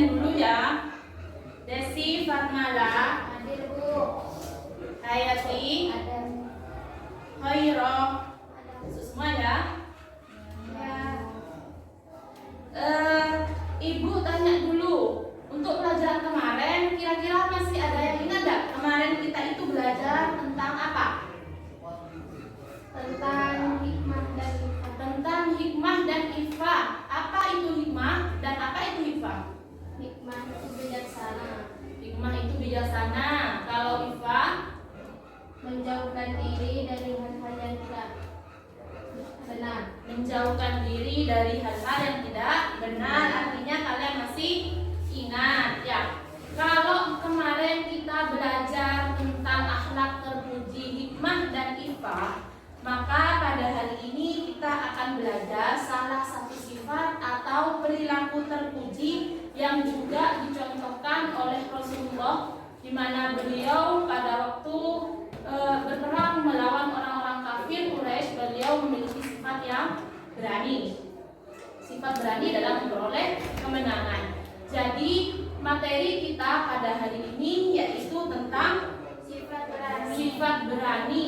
absen dulu ya. Desi, Fatmala, Hadir Bu. Hayati, Ada. Khairo, semua ya. Ya. Ibu tanya dulu, untuk pelajaran kemarin kira-kira masih ada yang ingat nggak? Kemarin kita itu belajar tentang apa? Tentang hikmah dan ifa. Tentang hikmah dan ifa. Apa itu hikmah dan apa itu ifa? Hikmah itu bijaksana, Hikmah itu bijaksana. Kalau ifa, menjauhkan diri dari hal-hal yang tidak benar. menjauhkan diri dari hal-hal yang tidak benar. Artinya kalian masih ingat ya. Kalau kemarin kita belajar tentang akhlak terpuji, hikmah dan ifa, maka pada hari ini kita akan belajar salah satu sifat atau perilaku terpuji yang juga dicontohkan oleh Rasulullah, di mana beliau pada waktu berperang melawan orang-orang kafir Quraisy, beliau memiliki sifat yang berani. Sifat berani dalam memperoleh kemenangan. Jadi materi kita pada hari ini yaitu tentang Sifat berani. sifat berani.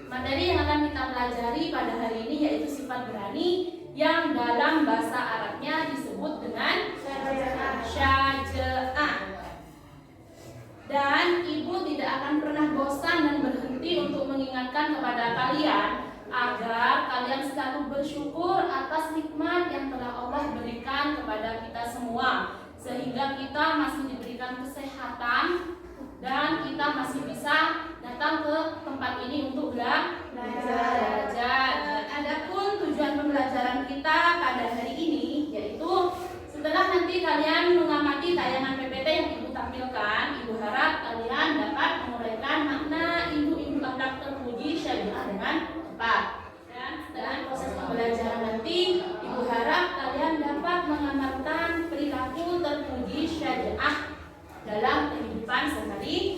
Materi yang akan kita pelajari pada hari ini yaitu sifat berani yang dalam bahasa Arabnya disebut dengan syaja'ah. Dan ibu tidak akan pernah bosan dan berhenti untuk mengingatkan kepada kalian agar kalian selalu bersyukur atas nikmat yang telah Allah berikan kepada kita semua, sehingga kita masih diberikan kesehatan dan kita masih bisa datang ke tempat ini untuk belajar. Adapun tujuan pembelajaran kita pada hari ini yaitu setelah nanti kalian mengamati tayangan PPT yang ibu tampilkan, ibu harap kalian dapat menguraikan makna ibu-ibu akhlak terpuji syariah dengan tepat. Dan dalam proses pembelajaran nanti, ibu harap kalian dapat mengamalkan perilaku terpuji syariah dalam kehidupan sehari-hari.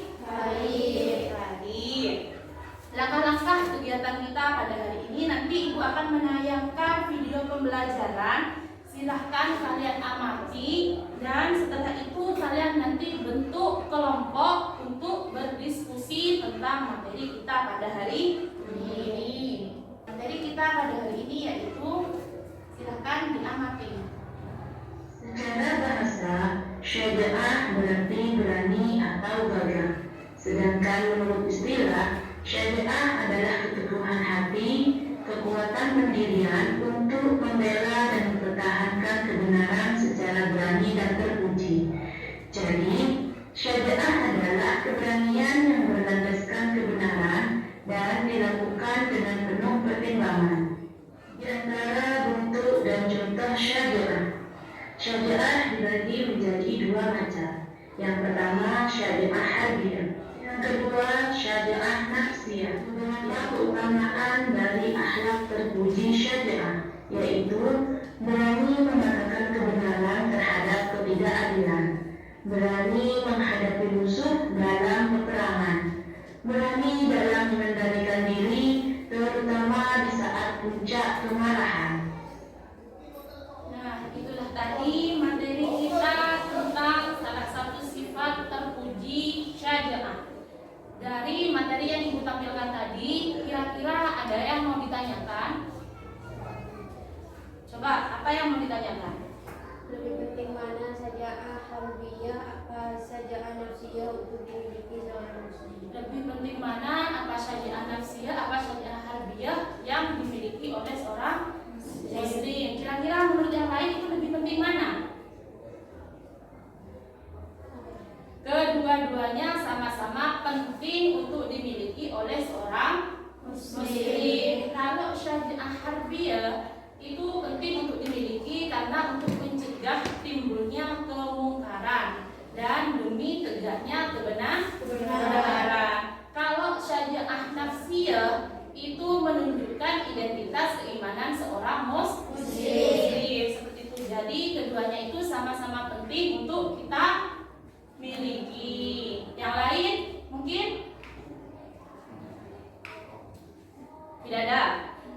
Langkah-langkah kegiatan kita pada hari ini, nanti ibu akan menayangkan video pembelajaran. Silahkan kalian amati dan setelah itu kalian nanti bentuk kelompok untuk berdiskusi tentang materi kita pada hari ini. Materi kita pada hari ini yaitu, silahkan diamati. Secara bahasa, syaja'ah berarti berani atau gagah. Sedangkan menurut istilah, syaja'ah adalah keteguhan hati, kekuatan pendirian untuk membela dan mempertahankan kebenaran secara berani dan terpuji. Jadi, syaja'ah adalah keberanian yang berlandaskan kebenaran dan dilakukan dengan penuh pertimbangan. Di antara bentuk dan contoh syaja'ah, syaja'ah dibagi menjadi dua macam. Yang pertama, syaja'ah harbiyah. Yang kedua, syaja'ah nafsiyah. Beberapa keutamaan dari akhlak terpuji syaja'ah, yaitu berani mengatakan kebenaran terhadap ketidakadilan, berani menghadapi musuh dalam peperangan, berani dalam mengendalikan diri, terutama di saat puncak kemarahan. Nah, itulah tadi materi kita tentang salah satu sifat terpuji syaja'ah. Dari materi yang ibu tampilkan tadi, kira-kira ada yang mau ditanyakan? Coba, apa yang mau ditanyakan? Lebih penting mana syaja'ah harbiyah apa syaja'ah nafsiyah untuk dimiliki seorang muslim? Lebih penting mana, apa syaja'ah nafsiyah, apa syaja'ah harbiyah yang dimiliki oleh seorang muslim? Kira-kira menurut yang lain itu lebih penting mana? Kedua-duanya sama-sama penting untuk dimiliki oleh seorang muslim. Kalau syaja'ah harbiyah itu penting untuk dimiliki karena untuk mencegah timbulnya kemungkaran dan demi tegaknya kebenaran. Kalau syaja'ah nafsiyah itu menunjukkan identitas keimanan seorang muslim. Seperti itu. Jadi keduanya itu sama-sama penting untuk kita miliki. Yang lain mungkin tidak ada.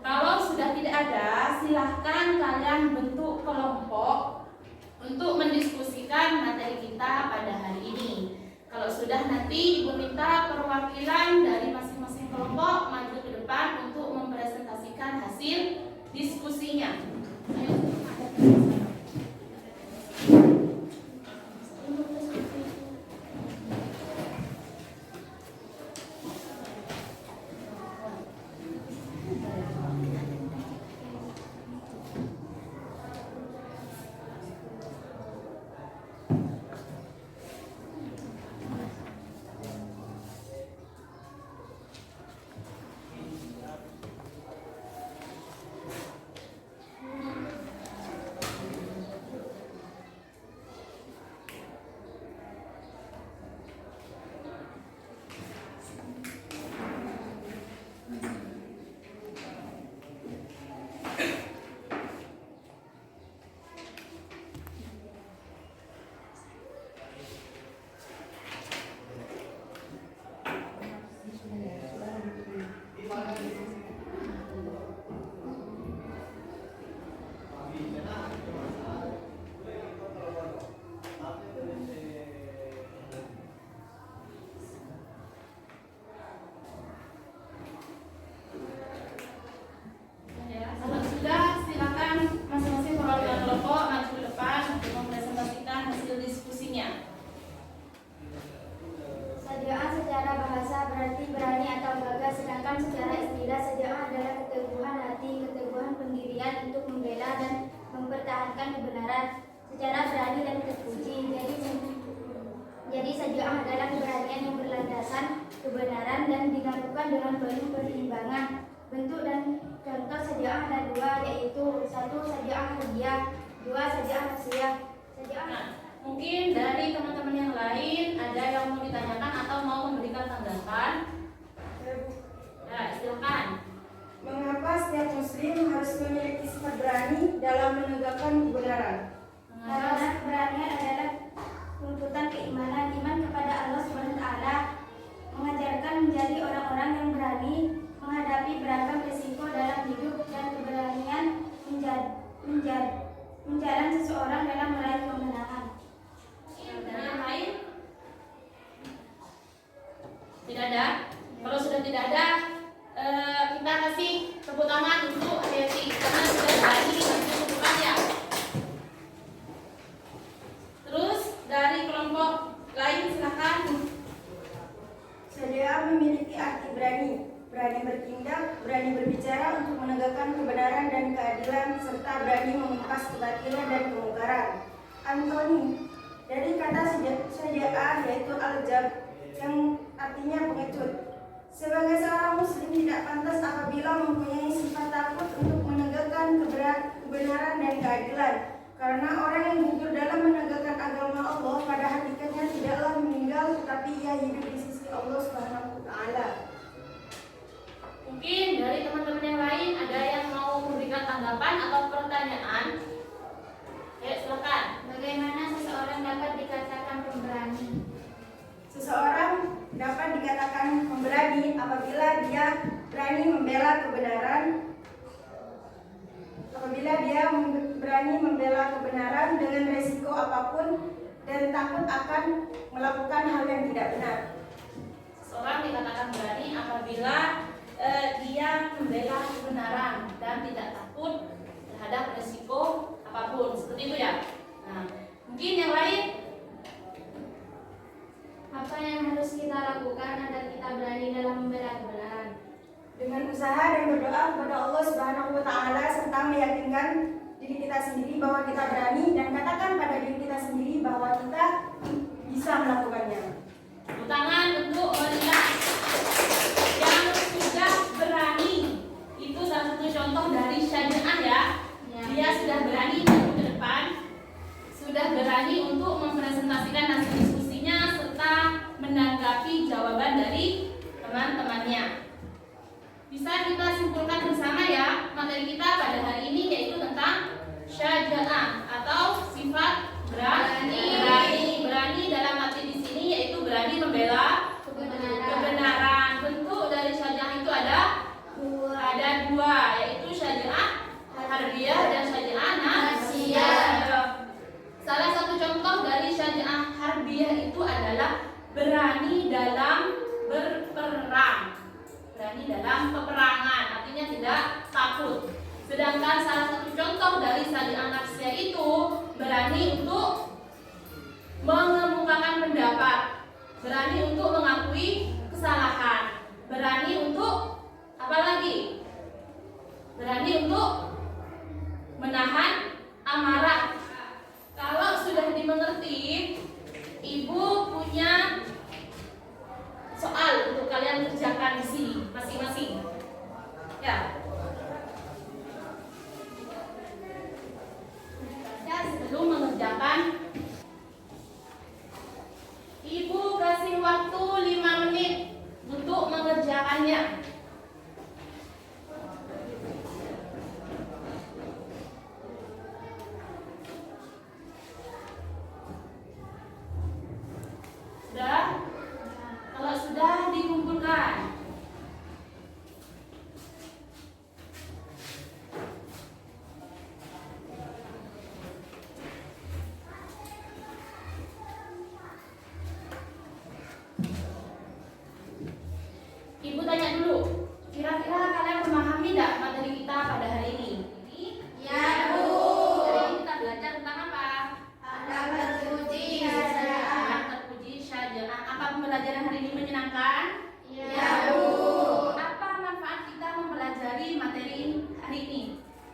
Kalau sudah tidak ada, silahkan kalian bentuk kelompok untuk mendiskusikan Nanti Ibu minta perwakilan dari masing-masing kelompok maju ke depan untuk mempresentasikan hasil diskusinya. Ayo, kalau sudah silakan masing-masing perwakilan kelompok maju ke depan untuk mempresentasikan hasil diskusinya. Saja'ah secara bahasa berarti berani atau gagah, sedangkan secara istilah saja'ah adalah keteguhan hati, keteguhan pendirian untuk membela dan mempertahankan kebenaran secara berani dan terpuji. Jadi saja'ah adalah keberanian yang berlandasan kebenaran dan dilakukan dengan penuh pertimbangan. Bentuk dan contoh saja'ah ada dua, yaitu satu saja'ah hadiah, dua saja'ah nafsiyah. Nah, mungkin dari teman-teman yang lain ada yang mau ditanyakan atau mau memberikan tanggapan? Ya, silakan. Mengapa setiap muslim harus memiliki sifat berani dalam menegakkan kebenaran? Karena keberanian adalah tuntutan keimanan. Iman kepada Allah SWT mengajarkan menjadi orang-orang yang berani menghadapi beragam risiko dalam hidup, dan keberanian menjalan seseorang dalam meraih kemenangan. Dan yang lain? Tidak ada? Kalau sudah tidak ada, kita kasih tepuk tangan untuk Hayati karena sudah berani maju ke depan ya. Terus dari kelompok lain silakan. Saja'ah memiliki arti berani, berani bertindak, berani berbicara untuk menegakkan kebenaran dan keadilan, serta berani memangkas kebatilan dan kemungkaran. Antoni dari kata saja'ah yaitu al-jab yang artinya pengecut. Sebagai seorang muslim tidak pantas apabila mempunyai sifat takut untuk menegakkan kebenaran dan keadilan, karena orang yang gugur dalam menegakkan agama Allah pada hakikatnya tidaklah meninggal, tetapi ia hidup di sisi Allah Subhanahu wa taala. Mungkin dari teman-teman yang lain ada yang mau memberikan tanggapan atau pertanyaan? Ya, silakan. Bagaimana seseorang dapat dikatakan pemberani? Seseorang dapat dikatakan pemberani apabila dia berani membela kebenaran, dengan resiko apapun dan takut akan melakukan hal yang tidak benar. Seseorang dikatakan berani apabila dia membela kebenaran dan tidak takut terhadap resiko apapun. Seperti itu ya. Nah, mungkin yang lain? Apa yang harus kita lakukan agar kita berani dalam membela kebenaran? Dengan usaha dan berdoa kepada Allah Subhanahu wa taala serta meyakinkan diri kita sendiri bahwa kita berani, dan katakan pada diri kita sendiri bahwa kita bisa melakukannya. Tepuk tangan untuk wanita yang sudah berani. Itu salah satu contoh dari Saja'ah ya. Dia sudah berani maju ke depan, sudah berani untuk mempresentasikan hasil diskusinya serta menanggapi jawaban dari teman-temannya. Bisa kita simpulkan bersama ya, materi kita pada hari ini yaitu tentang Saja'ah atau sifat berani. Berani dalam arti di sini yaitu berani membela kebenaran. Bentuk dari Saja'ah itu ada dua, yaitu Saja'ah harbiyah dan Saja'ah nafsiyah. Salah satu contoh dari Saja'ah harbiyah itu adalah berani dalam berperang. Berani dalam peperangan, artinya tidak takut. Sedangkan salah satu contoh dari sajian nafsiyah itu berani untuk mengemukakan pendapat, berani untuk mengakui kesalahan, berani untuk apa lagi? Berani untuk menahan amarah. Kalau sudah dimengerti, ibu punya soal untuk kalian kerjakan di sini masing-masing. Ya. Sebelum mengerjakan, ibu kasih waktu 5 menit untuk mengerjakannya. Sudah? Kalau sudah, dikumpulkan. Ibu tanya dulu, kira-kira kalian memahami tidak materi kita pada hari ini? Ya, Bu. Hari ini kita belajar tentang apa? Terpuji Syaja'ah. Apa pembelajaran hari ini menyenangkan? Ya, Bu. Apa manfaat kita mempelajari materi hari ini?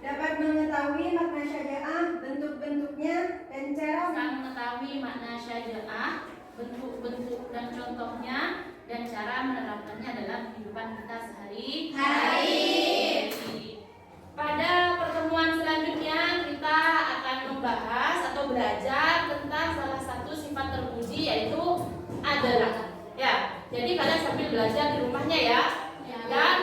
Dapat mengetahui makna syaja'ah, bentuk-bentuknya, dan cara Bisa mengetahui makna syaja'ah, bentuk-bentuk dan contohnya, dan cara menerapkannya dalam kehidupan kita sehari-hari. Pada pertemuan selanjutnya kita akan membahas atau belajar tentang salah satu sifat terpuji, yaitu adalah. Ya, jadi kalian sambil belajar di rumahnya ya. Dan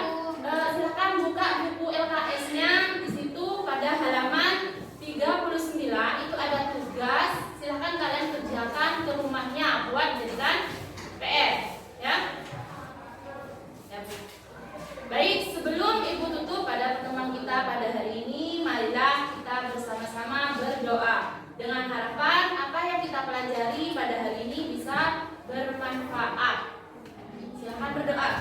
silakan buka buku LKS-nya. Di situ pada halaman 39 itu ada tugas. Silakan kalian kerjakan ke rumahnya buat jadikan PR, ya. Baik, sebelum ibu tutup pada pertemuan kita pada hari ini, marilah kita bersama-sama berdoa dengan harapan apa yang kita pelajari pada hari ini bisa bermanfaat. Silakan berdoa.